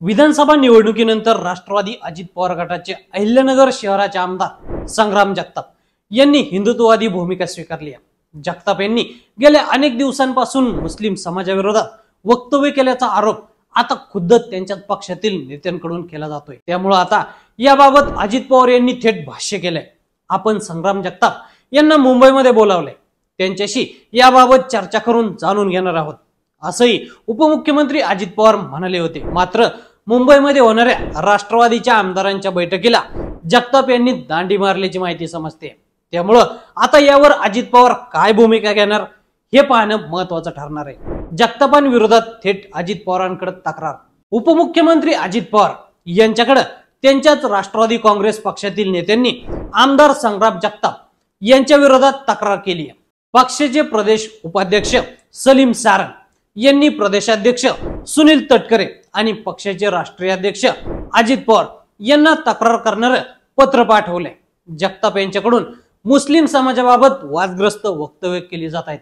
विधानसभा निवडणुकीनंतर राष्ट्रवादी अजित पवार गटाचे अहिल्यानगर शहराचे आमदार संग्राम जगताप यांनी हिंदुत्ववादी भूमिका स्वीकारली आहे। जगताप यांनी गेल्या अनेक दिवसांपासून मुस्लिम समाजाविरोधात वक्तव्य केल्याचा आरोप आता खुद्द त्यांच्याच पक्षातील नेत्यांकडून केला जातोय। त्यामुळे आता याबाबत अजित पवार यांनी थेट भाष्य केलंय। आपण संग्राम जगताप यांना मुंबईमध्ये बोलावले, त्यांच्याशी याबाबत चर्चा करून जाणून घेणार आहोत असंही उपमुख्यमंत्री अजित पवार म्हणाले होते। मात्र मुंबईमध्ये होणाऱ्या राष्ट्रवादीच्या आमदारांच्या बैठकीला जगताप यांनी दांडी मारल्याची माहिती समजते। त्यामुळे आता यावर अजित पवार काय भूमिका घेणार हे पाहणं महत्त्वाचं ठरणार आहे। जगतापांविरोधात थेट अजित पवारांकडे तक्रार। उपमुख्यमंत्री अजित पवार यांच्याकडे त्यांच्याच राष्ट्रवादी काँग्रेस पक्षातील नेत्यांनी आमदार संग्राम जगताप यांच्या विरोधात तक्रार केली आहे। पक्षाचे प्रदेश उपाध्यक्ष सलीम सारंग यांनी प्रदेशाध्यक्ष सुनील तटकरे आणि पक्षाचे राष्ट्रीय अध्यक्ष अजित पवार यांना तक्रार करणारे पत्र पाठवले। जगताप यांच्याकडून मुस्लिम समाजाबाबत वादग्रस्त वक्तव्य केली जात आहेत।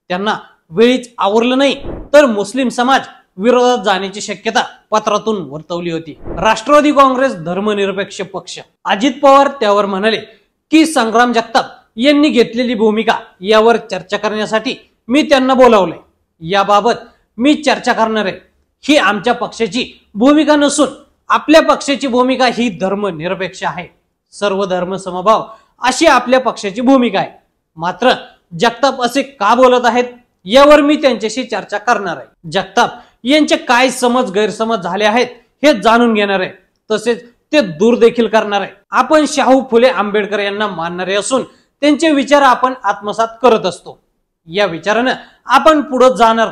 त्यांना वेळीच आवरलं नाही तर मुस्लिम समाज विरोधात जाण्याची शक्यता पत्रातून वर्तवली होती। राष्ट्रवादी काँग्रेस धर्मनिरपेक्ष पक्ष अजित पवार त्यावर म्हणाले की संग्राम जगताप यांनी घेतलेली भूमिका यावर चर्चा करण्यासाठी मी त्यांना बोलावले। याबाबत मी चर्चा करणार आहे। ही आमच्या पक्षाची भूमिका नसून आपल्या पक्षाची भूमिका ही धर्मनिरपेक्ष आहे। सर्व धर्म समभाव अशी आपल्या पक्षाची भूमिका आहे। मात्र जगताप असे का बोलत आहेत यावर मी त्यांच्याशी चर्चा करणार आहे। जगताप यांचे काय समज गैरसमज झाले आहेत हे जाणून घेणार आहे, तसेच ते दूर देखील करणार आहे। आपण शाहू फुले आंबेडकर यांना मानणारे असून त्यांचे विचार आपण आत्मसात करत असतो। या विचाराने आपण पुढे जाणार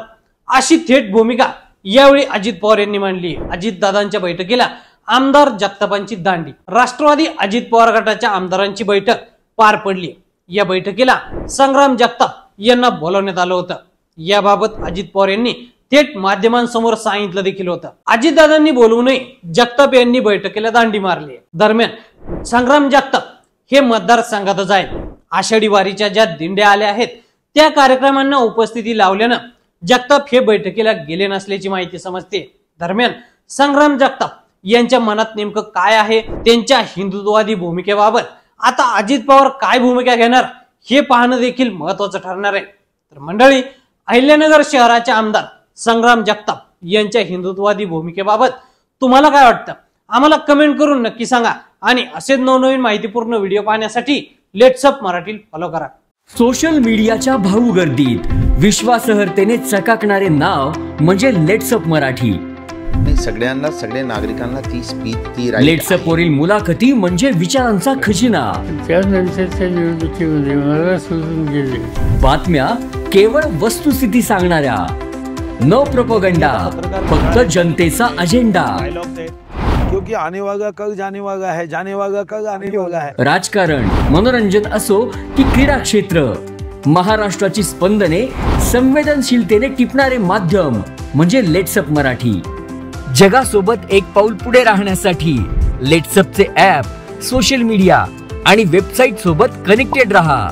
अशी थेट भूमिका यावेळी अजित पवार यांनी मांडली। अजित दादांच्या बैठकीला आमदार जगतापांची दांडी। राष्ट्रवादी अजित पवार गटाच्या आमदारांची बैठक पार पडली। या बैठकीला संग्राम जगताप यांना बोलवण्यात आलं होतं। याबाबत अजित पवार यांनी थेट माध्यमांसमोर सांगितलं देखील होतं। अजितदादांनी बोलवू नये, जगताप यांनी बैठकीला दांडी मारली। दरम्यान संग्राम जगताप हे मतदारसंघातच आहेत। आषाढी वारीच्या ज्या दिंड्या आल्या आहेत त्या कार्यक्रमांना उपस्थिती लावल्यानं जगताप हे बैठकीला गेले नसल्याची माहिती समजते। दरम्यान संग्राम जगताप यांच्या मनात नेमकं काय आहे, त्यांच्या हिंदुत्ववादी भूमिकेबाबत आता अजित पवार काय भूमिका घेणार हे पाहणं देखील महत्त्वाचं ठरणार आहे। तर मंडळी, अहिल्यानगर शहराचे आमदार संग्राम जगताप यांच्या हिंदुत्ववादी भूमिकेबाबत तुम्हाला काय वाटतं आम्हाला कमेंट करून नक्की सांगा। आणि असेच नवनवीन माहितीपूर्ण व्हिडिओ पाहण्यासाठी लेट्स अप मराठी फॉलो करा। सोशल मीडियाच्या भाऊ गर्दीत विश्वासार्हतेने चकाकणारे नाव म्हणजे लेट्स अप मराठी। सगळ्यांना, सगळ्या नागरिकांना ती स्पीच, ती लेट्स अप वरील मुलाखती म्हणजे विचारांचा खजिना। त्यानंतरच्या निवडणुकीमध्ये मला सोडून गेले। बातम्या केवळ वस्तुस्थिती सांगणाऱ्या, न प्रोपगंडा, फक्त जनतेचा अजेंडा। क्योंकि आने वाला कल जाने वाला है, जाने वाला कल आने वाला है। राजकारण, मनोरंजन असो की क्रीडा क्षेत्र, महाराष्ट्राची स्पंदने संवेदनशीलतेने टिपणारे माध्यम म्हणजे लेट्स अप मराठी। जगासोबत एक पाऊल पुढे राहण्यासाठी लेट्स अपचे ॲप, सोशल मीडिया आणि वेबसाईट सोबत कनेक्टेड रहा।